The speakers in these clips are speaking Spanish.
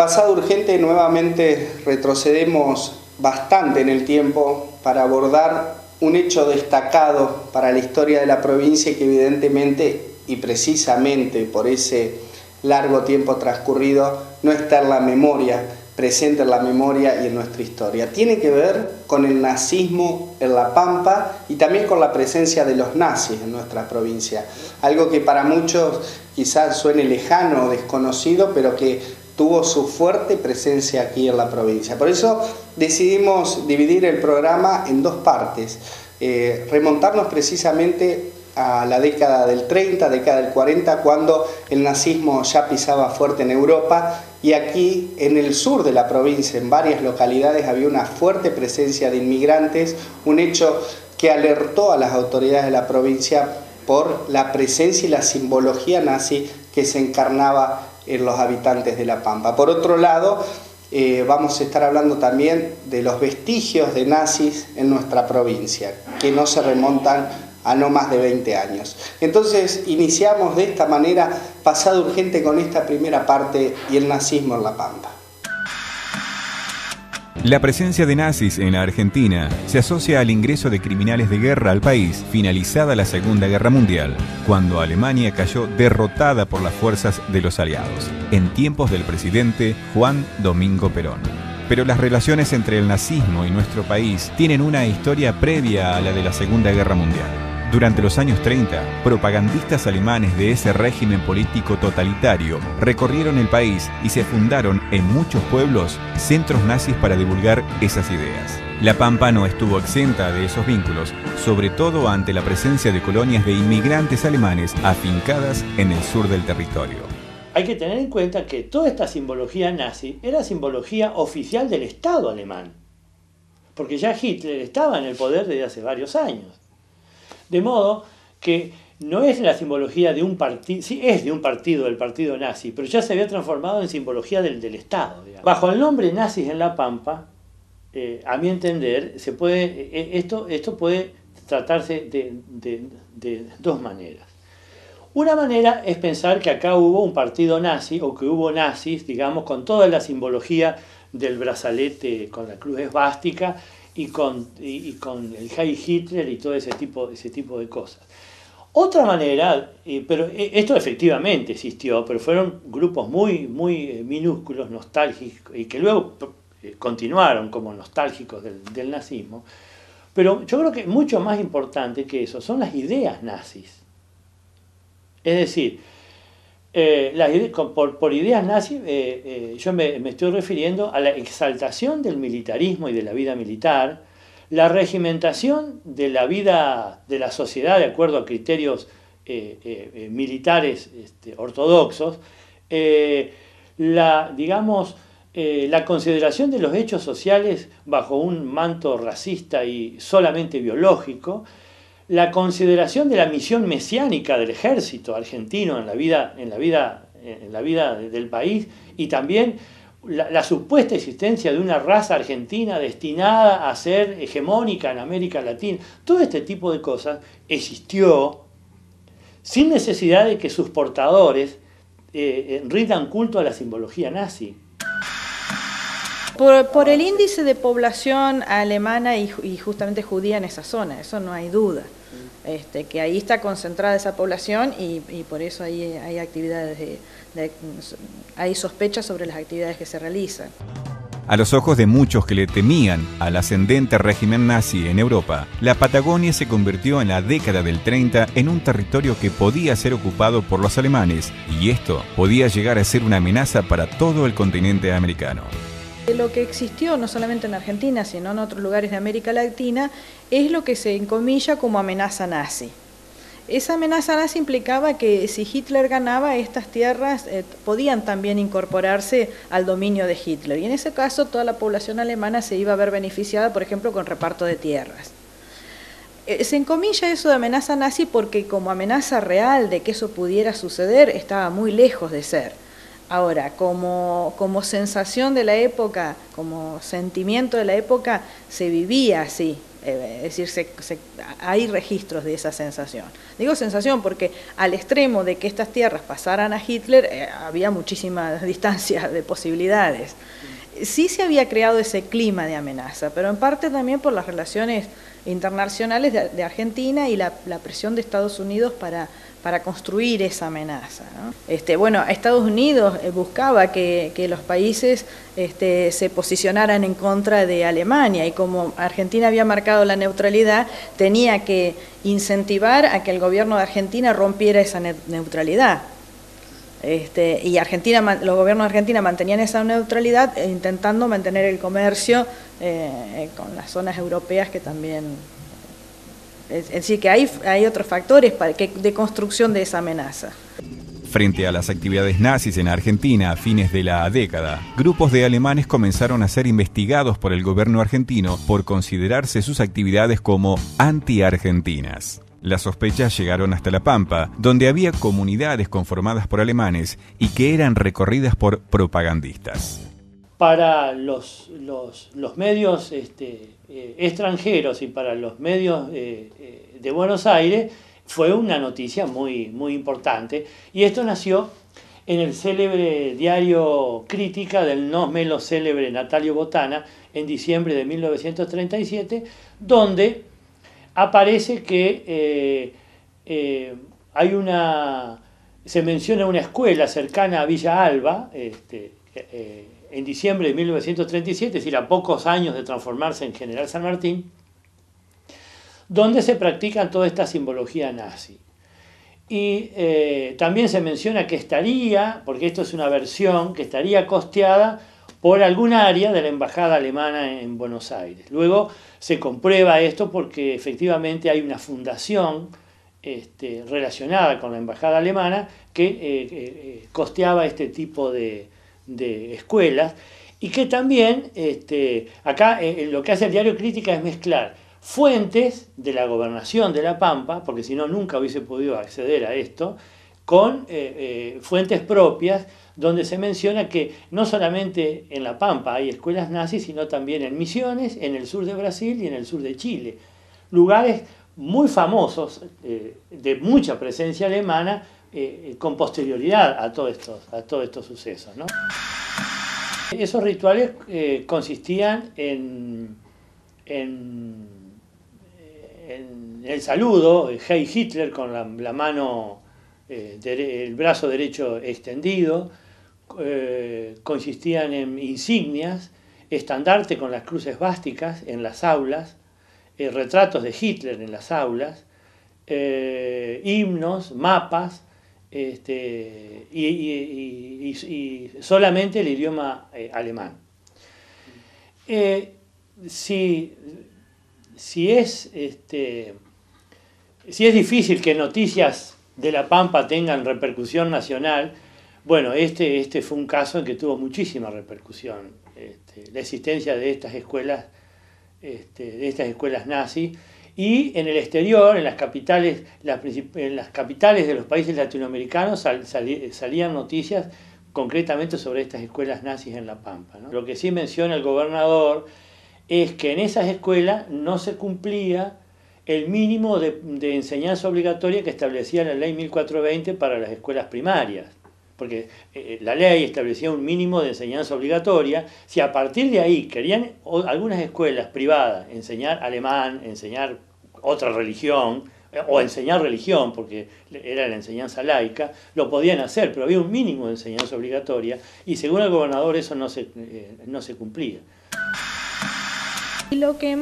pasado urgente nuevamente retrocedemos bastante en el tiempo para abordar un hecho destacado para la historia de la provincia y que evidentemente y precisamente por ese largo tiempo transcurrido no está en la memoria, presente en la memoria y en nuestra historia. Tiene que ver con el nazismo en La Pampa y también con la presencia de los nazis en nuestra provincia. Algo que para muchos quizás suene lejano o desconocido, pero que tuvo su fuerte presencia aquí en la provincia. Por eso decidimos dividir el programa en dos partes. Remontarnos precisamente a la década del 30, década del 40, cuando el nazismo ya pisaba fuerte en Europa, y aquí en el sur de la provincia, en varias localidades, había una fuerte presencia de inmigrantes, un hecho que alertó a las autoridades de la provincia por la presencia y la simbología nazi que se encarnaba en los habitantes de La Pampa. Por otro lado, vamos a estar hablando también de los vestigios de nazis en nuestra provincia, que no se remontan a no más de 20 años. Entonces iniciamos de esta manera Pasado Urgente con esta primera parte y el nazismo en La Pampa. La presencia de nazis en la Argentina se asocia al ingreso de criminales de guerra al país finalizada la Segunda Guerra Mundial, cuando Alemania cayó derrotada por las fuerzas de los aliados, en tiempos del presidente Juan Domingo Perón. Pero las relaciones entre el nazismo y nuestro país tienen una historia previa a la de la Segunda Guerra Mundial. Durante los años 30, propagandistas alemanes de ese régimen político totalitario recorrieron el país y se fundaron en muchos pueblos centros nazis para divulgar esas ideas. La Pampa no estuvo exenta de esos vínculos, sobre todo ante la presencia de colonias de inmigrantes alemanes afincadas en el sur del territorio. Hay que tener en cuenta que toda esta simbología nazi era simbología oficial del Estado alemán, porque ya Hitler estaba en el poder desde hace varios años. De modo que no es la simbología de un partido, sí es de un partido, el partido nazi, pero ya se había transformado en simbología del Estado. Digamos. Bajo el nombre nazis en La Pampa, a mi entender, esto puede tratarse de dos maneras. Una manera es pensar que acá hubo un partido nazi, o que hubo nazis, digamos, con toda la simbología del brazalete con la cruz esvástica, y con el Heil Hitler y todo ese tipo de cosas. Otra manera, pero esto efectivamente existió, pero fueron grupos muy minúsculos, nostálgicos, y que luego continuaron como nostálgicos del nazismo, pero yo creo que mucho más importante que eso son las ideas nazis. Es decir, por ideas nazis, yo me estoy refiriendo a la exaltación del militarismo y de la vida militar, la regimentación de la vida de la sociedad de acuerdo a criterios militares ortodoxos, la consideración de los hechos sociales bajo un manto racista y solamente biológico, la consideración de la misión mesiánica del ejército argentino en la vida del país, y también la supuesta existencia de una raza argentina destinada a ser hegemónica en América Latina. Todo este tipo de cosas existió sin necesidad de que sus portadores rindan culto a la simbología nazi. Por el índice de población alemana y justamente judía en esa zona, eso no hay duda. Que ahí está concentrada esa población y por eso ahí hay actividades hay sospechas sobre las actividades que se realizan. A los ojos de muchos que le temían al ascendente régimen nazi en Europa, la Patagonia se convirtió en la década del 30 en un territorio que podía ser ocupado por los alemanes, y esto podía llegar a ser una amenaza para todo el continente americano. Lo que existió no solamente en Argentina, sino en otros lugares de América Latina, es lo que se encomilla como amenaza nazi. Esa amenaza nazi implicaba que si Hitler ganaba, estas tierras podían también incorporarse al dominio de Hitler. Y en ese caso toda la población alemana se iba a ver beneficiada, por ejemplo, con reparto de tierras. Se encomilla eso de amenaza nazi porque como amenaza real de que eso pudiera suceder, estaba muy lejos de ser. Ahora, como sensación de la época, como sentimiento de la época, se vivía así. Es decir, hay registros de esa sensación. Digo sensación porque al extremo de que estas tierras pasaran a Hitler, había muchísima distancia de posibilidades. Sí se había creado ese clima de amenaza, pero en parte también por las relaciones internacionales de Argentina y la presión de Estados Unidos para construir esa amenaza, ¿no? Bueno, Estados Unidos buscaba que los países se posicionaran en contra de Alemania, y como Argentina había marcado la neutralidad, tenía que incentivar a que el gobierno de Argentina rompiera esa neutralidad. Y los gobiernos de Argentina mantenían esa neutralidad intentando mantener el comercio con las zonas europeas que también... Es decir, que hay otros factores de construcción de esa amenaza. Frente a las actividades nazis en Argentina a fines de la década, grupos de alemanes comenzaron a ser investigados por el gobierno argentino por considerarse sus actividades como anti-argentinas. Las sospechas llegaron hasta La Pampa, donde había comunidades conformadas por alemanes y que eran recorridas por propagandistas. Para los medios extranjeros y para los medios de Buenos Aires fue una noticia muy, muy importante, y esto nació en el célebre diario Crítica del no menos célebre Natalio Botana en diciembre de 1937, donde aparece que se menciona una escuela cercana a Villa Alba, en diciembre de 1937, es decir, a pocos años de transformarse en General San Martín, donde se practican toda esta simbología nazi. Y también se menciona que estaría, porque esto es una versión, que estaría costeada por algún área de la embajada alemana en Buenos Aires. Luego se comprueba esto porque efectivamente hay una fundación relacionada con la embajada alemana que costeaba este tipo de escuelas, y que también acá lo que hace el diario Crítica es mezclar fuentes de la gobernación de La Pampa, porque si no nunca hubiese podido acceder a esto, con fuentes propias, donde se menciona que no solamente en La Pampa hay escuelas nazis, sino también en Misiones, en el sur de Brasil y en el sur de Chile. Lugares muy famosos, de mucha presencia alemana, con posterioridad a todos estos sucesos, ¿no? Esos rituales consistían en el saludo, Heil Hitler, con la mano, el brazo derecho extendido, consistían en insignias, estandarte con las cruces básicas en las aulas, retratos de Hitler en las aulas, himnos, mapas, y solamente el idioma alemán. Si es difícil que noticias de La Pampa tengan repercusión nacional, bueno, este fue un caso en que tuvo muchísima repercusión, la existencia de estas escuelas nazis. Y en el exterior, en las capitales de los países latinoamericanos salían noticias concretamente sobre estas escuelas nazis en La Pampa, ¿no? Lo que sí menciona el gobernador es que en esas escuelas no se cumplía el mínimo de enseñanza obligatoria que establecía la ley 1420 para las escuelas primarias. Porque la ley establecía un mínimo de enseñanza obligatoria. Si a partir de ahí querían algunas escuelas privadas enseñar alemán, enseñar otra religión, o enseñar religión, porque era la enseñanza laica, lo podían hacer, pero había un mínimo de enseñanza obligatoria, y según el gobernador eso no se cumplía. Y lo que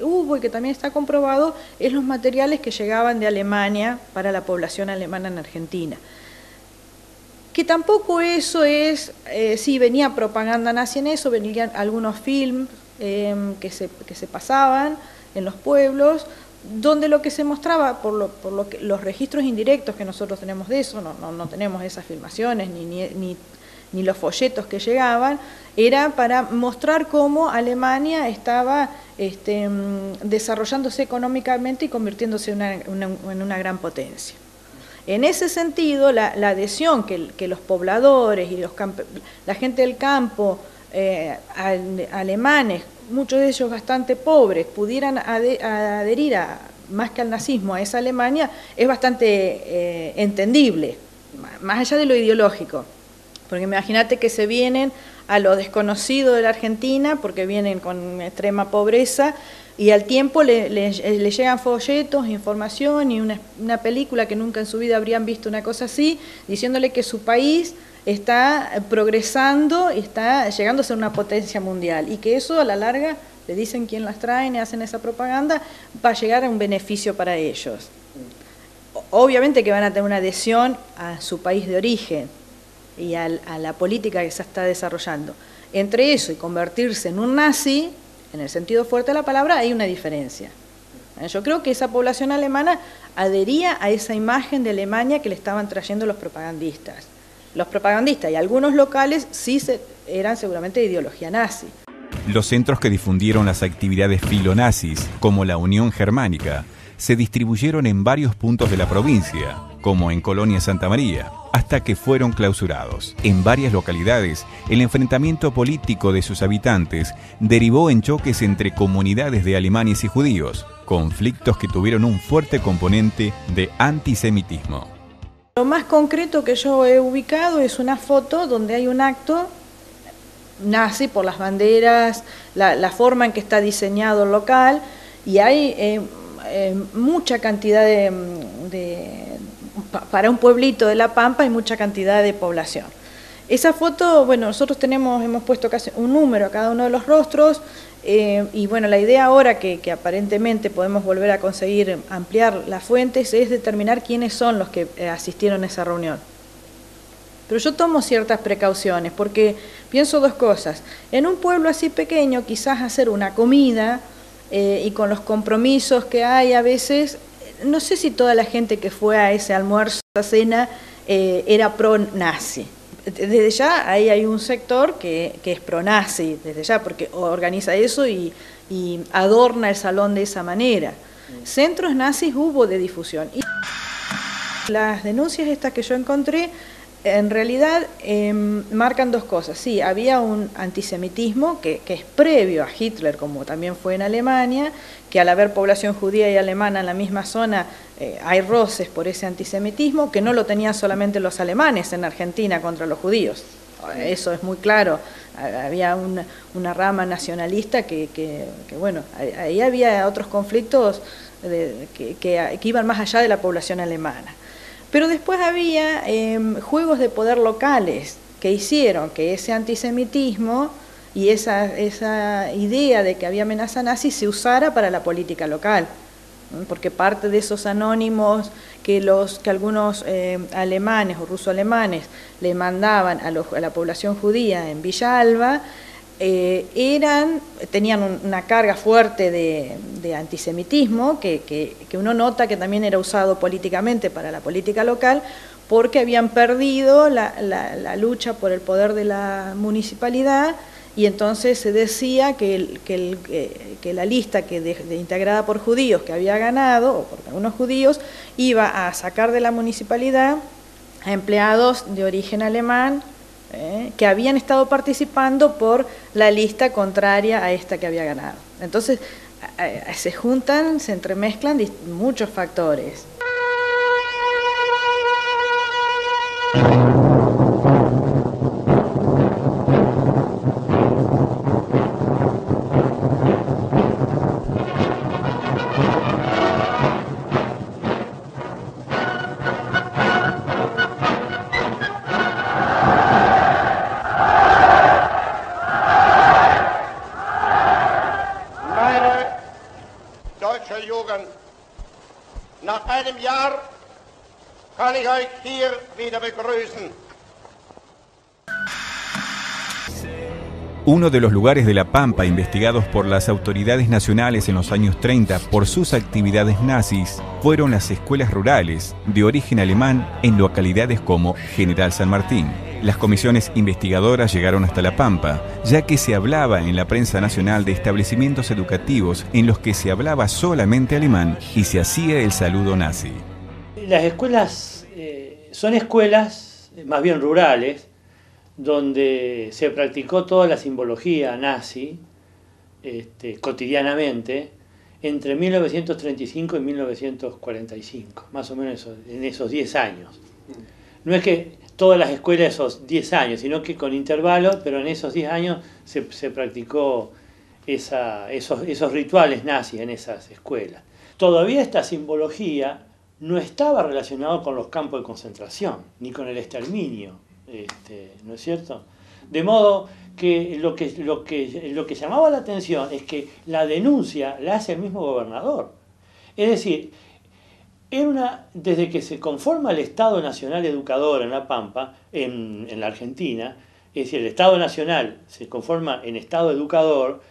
hubo y que también está comprobado es los materiales que llegaban de Alemania para la población alemana en Argentina. Que tampoco eso es, sí, venía propaganda nazi en eso, venían algunos films que se pasaban en los pueblos, donde lo que se mostraba, por lo que los registros indirectos que nosotros tenemos de eso, no tenemos esas filmaciones ni los folletos que llegaban, era para mostrar cómo Alemania estaba desarrollándose económicamente y convirtiéndose en una gran potencia. En ese sentido, la adhesión que los pobladores y la gente del campo alemanes muchos de ellos bastante pobres, pudieran adherir más que al nazismo, a esa Alemania, es bastante entendible, más allá de lo ideológico. Porque imagínate que se vienen a lo desconocido de la Argentina, porque vienen con extrema pobreza, y al tiempo le llegan folletos, información y una película que nunca en su vida habrían visto una cosa así, diciéndole que su país está progresando y está llegando a ser una potencia mundial, y que eso a la larga, le dicen quién las traen y hacen esa propaganda, va a llegar a un beneficio para ellos. Obviamente que van a tener una adhesión a su país de origen y a la política que se está desarrollando. Entre eso y convertirse en un nazi, en el sentido fuerte de la palabra, hay una diferencia. Yo creo que esa población alemana adhería a esa imagen de Alemania que le estaban trayendo los propagandistas. Los propagandistas y algunos locales sí eran seguramente de ideología nazi. Los centros que difundieron las actividades filonazis, como la Unión Germánica, se distribuyeron en varios puntos de la provincia, como en Colonia Santa María, hasta que fueron clausurados. En varias localidades, el enfrentamiento político de sus habitantes derivó en choques entre comunidades de alemanes y judíos, conflictos que tuvieron un fuerte componente de antisemitismo. Lo más concreto que yo he ubicado es una foto donde hay un acto nazi por las banderas, la forma en que está diseñado el local, y hay mucha cantidad para un pueblito de La Pampa hay mucha cantidad de población. Esa foto, bueno, nosotros hemos puesto casi un número a cada uno de los rostros, y bueno, la idea ahora que aparentemente podemos volver a conseguir ampliar las fuentes es determinar quiénes son los que asistieron a esa reunión. Pero yo tomo ciertas precauciones porque pienso dos cosas. En un pueblo así pequeño, quizás hacer una comida y con los compromisos que hay a veces, no sé si toda la gente que fue a ese almuerzo, a esa cena, era pro-nazi. Desde ya ahí hay un sector que es pro-nazi, desde ya, porque organiza eso y adorna el salón de esa manera. Centros nazis hubo de difusión. Y las denuncias estas que yo encontré, en realidad marcan dos cosas. Sí, había un antisemitismo que es previo a Hitler, como también fue en Alemania, que al haber población judía y alemana en la misma zona hay roces por ese antisemitismo, que no lo tenían solamente los alemanes en Argentina contra los judíos. Eso es muy claro. Había una rama nacionalista que bueno, ahí había otros conflictos que iban más allá de la población alemana. Pero después había juegos de poder locales que hicieron que ese antisemitismo y esa idea de que había amenaza nazi se usara para la política local, porque parte de esos anónimos que algunos alemanes o ruso-alemanes le mandaban a la población judía en Villa Alba, tenían una carga fuerte de antisemitismo que uno nota que también era usado políticamente para la política local, porque habían perdido la lucha por el poder de la municipalidad, y entonces se decía que la lista integrada por judíos que había ganado, o por algunos judíos, iba a sacar de la municipalidad a empleados de origen alemán, que habían estado participando por la lista contraria a esta que había ganado. Entonces se juntan, se entremezclan muchos factores. Nach einem Jahr kann ich euch hier wieder begrüßen. Uno de los lugares de La Pampa investigados por las autoridades nacionales en los años 30 por sus actividades nazis fueron las escuelas rurales de origen alemán en localidades como General San Martín. Las comisiones investigadoras llegaron hasta La Pampa, ya que se hablaba en la prensa nacional de establecimientos educativos en los que se hablaba solamente alemán y se hacía el saludo nazi. Las escuelas son escuelas más bien rurales, donde se practicó toda la simbología nazi, cotidianamente entre 1935 y 1945, más o menos en esos 10 años. No es que todas las escuelas esos 10 años, sino que con intervalos, pero en esos 10 años se practicó esos rituales nazis en esas escuelas. Todavía esta simbología no estaba relacionada con los campos de concentración, ni con el exterminio, ¿no es cierto? De modo que lo que llamaba la atención es que la denuncia la hace el mismo gobernador. Es decir, desde que se conforma el Estado Nacional Educador en La Pampa, en la Argentina, es decir, el Estado Nacional se conforma en Estado Educador,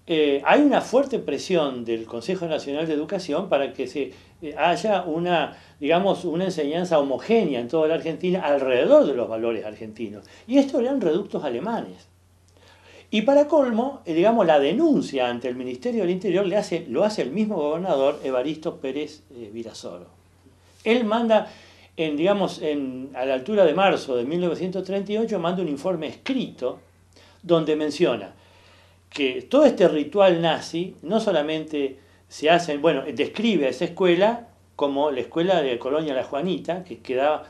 hay una fuerte presión del Consejo Nacional de Educación para que haya una enseñanza homogénea en toda la Argentina alrededor de los valores argentinos. Y estos eran reductos alemanes. Y para colmo, la denuncia ante el Ministerio del Interior lo hace el mismo gobernador Evaristo Pérez Virasoro. Él manda, a la altura de marzo de 1938, manda un informe escrito donde menciona que todo este ritual nazi no solamente describe a esa escuela como la escuela de Colonia La Juanita, que queda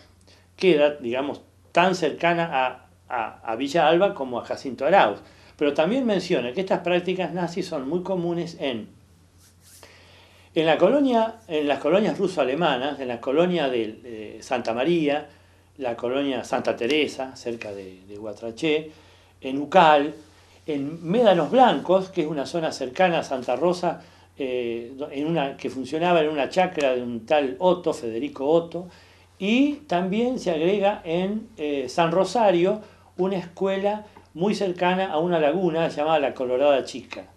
tan cercana a Villa Alba como a Jacinto Arauz. Pero también menciona que estas prácticas nazis son muy comunes en las colonias ruso-alemanas, en la colonia de Santa María, la colonia Santa Teresa, cerca de Guatraché, en Ucal, en Médanos Blancos, que es una zona cercana a Santa Rosa, que funcionaba en una chacra de un tal Otto, Federico Otto, y también se agrega en San Rosario una escuela muy cercana a una laguna llamada la Colorada Chica.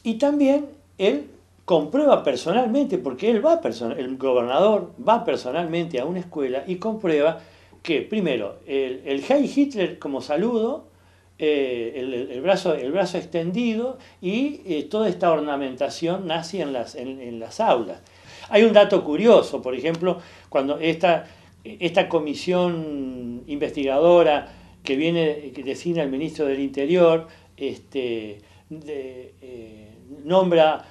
Y también él comprueba personalmente, porque el gobernador va personalmente a una escuela y comprueba que, primero, el Heil Hitler como saludo, el brazo extendido y toda esta ornamentación nazi en las aulas. Hay un dato curioso, por ejemplo, cuando esta comisión investigadora que designa el ministro del Interior, nombra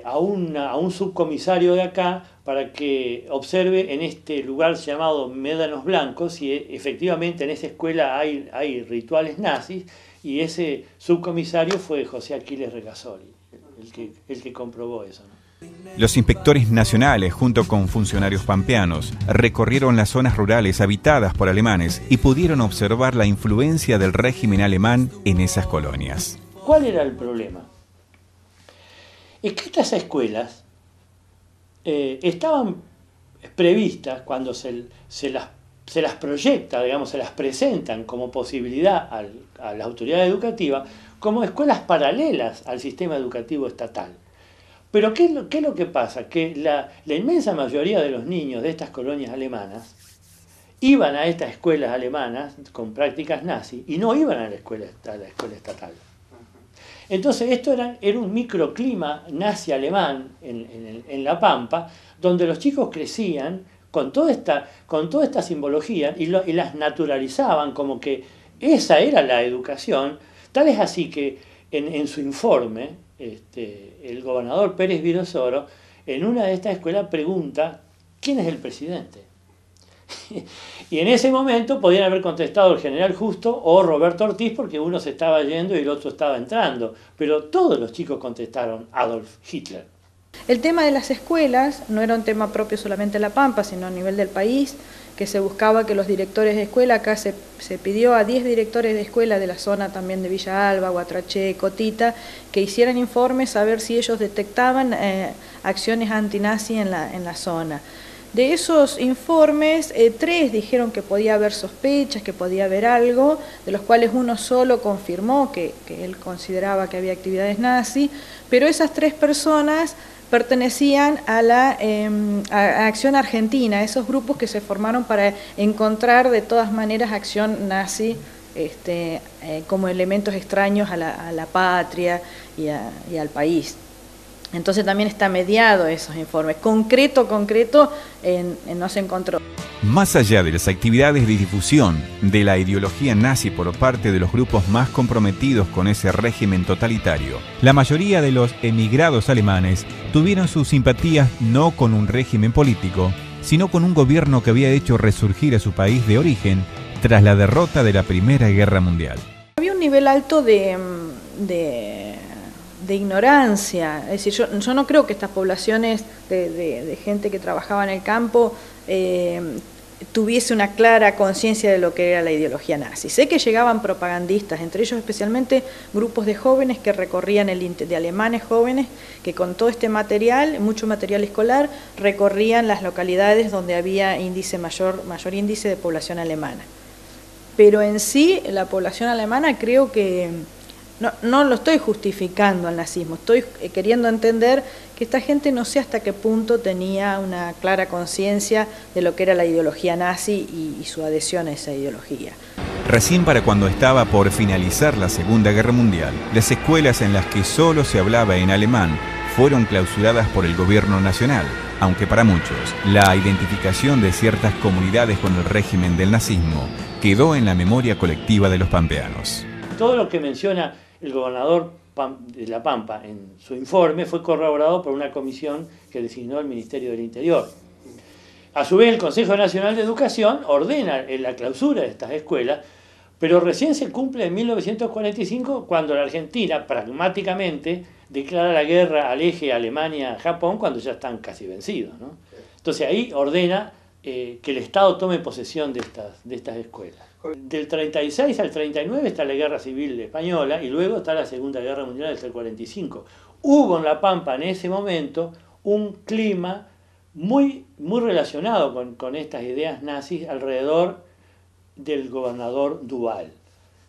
a un subcomisario de acá para que observe en este lugar llamado Médanos Blancos si efectivamente en esa escuela hay rituales nazis, y ese subcomisario fue José Aquiles Regasoli, el que comprobó eso, ¿no? Los inspectores nacionales, junto con funcionarios pampeanos, recorrieron las zonas rurales habitadas por alemanes y pudieron observar la influencia del régimen alemán en esas colonias. ¿Cuál era el problema? Es que estas escuelas estaban previstas cuando se las proyecta, se las presentan como posibilidad a la autoridad educativa, como escuelas paralelas al sistema educativo estatal. Pero ¿qué es lo que pasa? Que la inmensa mayoría de los niños de estas colonias alemanas iban a estas escuelas alemanas con prácticas nazis y no iban a la escuela estatal. Entonces esto era un microclima nazi-alemán en La Pampa, donde los chicos crecían con toda esta simbología y las naturalizaban como que esa era la educación. Tal es así que en su informe, el gobernador Pérez Virasoro, en una de estas escuelas pregunta ¿quién es el presidente? Y en ese momento podían haber contestado el general Justo o Roberto Ortiz, porque uno se estaba yendo y el otro estaba entrando, pero todos los chicos contestaron Adolf Hitler. El tema de las escuelas no era un tema propio solamente de La Pampa, sino a nivel del país, que se buscaba que los directores de escuela, acá se pidió a 10 directores de escuela de la zona también de Villa Alba, Guatraché, Cotita, que hicieran informes a ver si ellos detectaban acciones antinazi en la zona. De esos informes, 3 dijeron que podía haber sospechas, que podía haber algo, de los cuales uno solo confirmó que él consideraba que había actividades nazi, pero esas 3 personas pertenecían a a Acción Argentina, esos grupos que se formaron para encontrar de todas maneras acción nazi como elementos extraños a la patria y al país. Entonces también está mediado esos informes. Concreto no se encontró. Más allá de las actividades de difusión de la ideología nazi por parte de los grupos más comprometidos con ese régimen totalitario, la mayoría de los emigrados alemanes tuvieron sus simpatías no con un régimen político, sino con un gobierno que había hecho resurgir a su país de origen tras la derrota de la Primera Guerra Mundial. Había un nivel alto de ignorancia, es decir, yo no creo que estas poblaciones de gente que trabajaba en el campo tuviese una clara conciencia de lo que era la ideología nazi. Sé que llegaban propagandistas, entre ellos especialmente grupos de jóvenes que recorrían de alemanes jóvenes que con todo este material, mucho material escolar, recorrían las localidades donde había mayor índice de población alemana. Pero en sí, la población alemana creo que no lo estoy justificando al nazismo, estoy queriendo entender que esta gente no sé hasta qué punto tenía una clara conciencia de lo que era la ideología nazi y su adhesión a esa ideología. Recién para cuando estaba por finalizar la Segunda Guerra Mundial, las escuelas en las que solo se hablaba en alemán fueron clausuradas por el gobierno nacional, aunque para muchos la identificación de ciertas comunidades con el régimen del nazismo quedó en la memoria colectiva de los pampeanos. Todo lo que menciona el gobernador de La Pampa en su informe fue corroborado por una comisión que designó el Ministerio del Interior. A su vez, el Consejo Nacional de Educación ordena la clausura de estas escuelas, pero recién se cumple en 1945 cuando la Argentina pragmáticamente declara la guerra al eje Alemania-Japón cuando ya están casi vencidos, ¿no? Entonces ahí ordena que el Estado tome posesión de estas escuelas. Del 36 al 39 está la Guerra Civil Española y luego está la Segunda Guerra Mundial hasta el 45. Hubo en La Pampa en ese momento un clima muy relacionado con estas ideas nazis alrededor del gobernador Duval,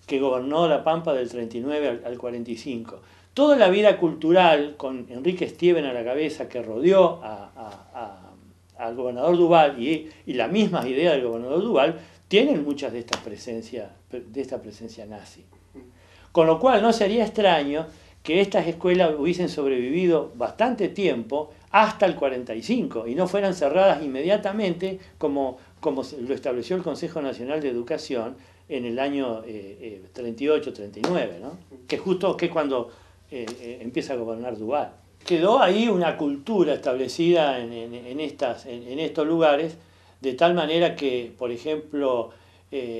que gobernó La Pampa del 39 al 45. Toda la vida cultural, con Enrique Stieven a la cabeza, que rodeó al gobernador Duval y las mismas ideas del gobernador Duval, tienen muchas de esta presencia nazi. Con lo cual no sería extraño que estas escuelas hubiesen sobrevivido bastante tiempo hasta el 45 y no fueran cerradas inmediatamente como lo estableció el Consejo Nacional de Educación en el año 38-39, ¿no? Que es cuando empieza a gobernar Duval. Quedó ahí una cultura establecida en estos lugares, de tal manera que, por ejemplo,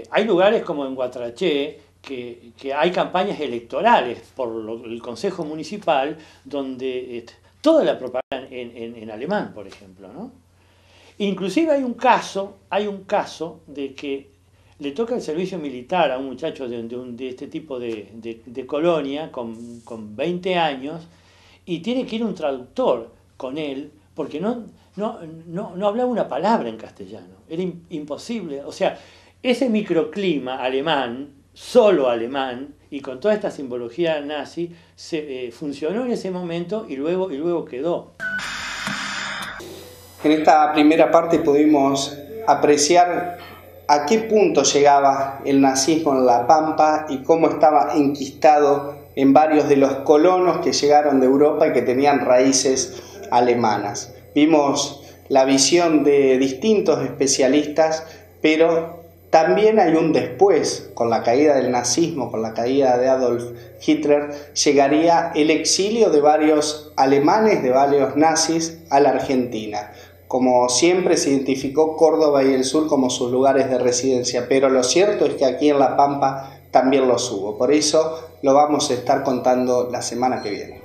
hay lugares como en Guatraché que hay campañas electorales por el Consejo Municipal donde toda la propaganda en alemán, por ejemplo, ¿no? Inclusive hay un caso de que le toca el servicio militar a un muchacho de este tipo de colonia con 20 años y tiene que ir un traductor con él porque no hablaba una palabra en castellano, era imposible. O sea, ese microclima alemán, solo alemán, y con toda esta simbología nazi, funcionó en ese momento y luego quedó. En esta primera parte pudimos apreciar a qué punto llegaba el nazismo en La Pampa y cómo estaba enquistado en varios de los colonos que llegaron de Europa y que tenían raíces alemanas. Vimos la visión de distintos especialistas, pero también hay un después. Con la caída del nazismo, con la caída de Adolf Hitler, llegaría el exilio de varios alemanes, de varios nazis a la Argentina. Como siempre se identificó Córdoba y el sur como sus lugares de residencia, pero lo cierto es que aquí en La Pampa también los hubo. Por eso lo vamos a estar contando la semana que viene.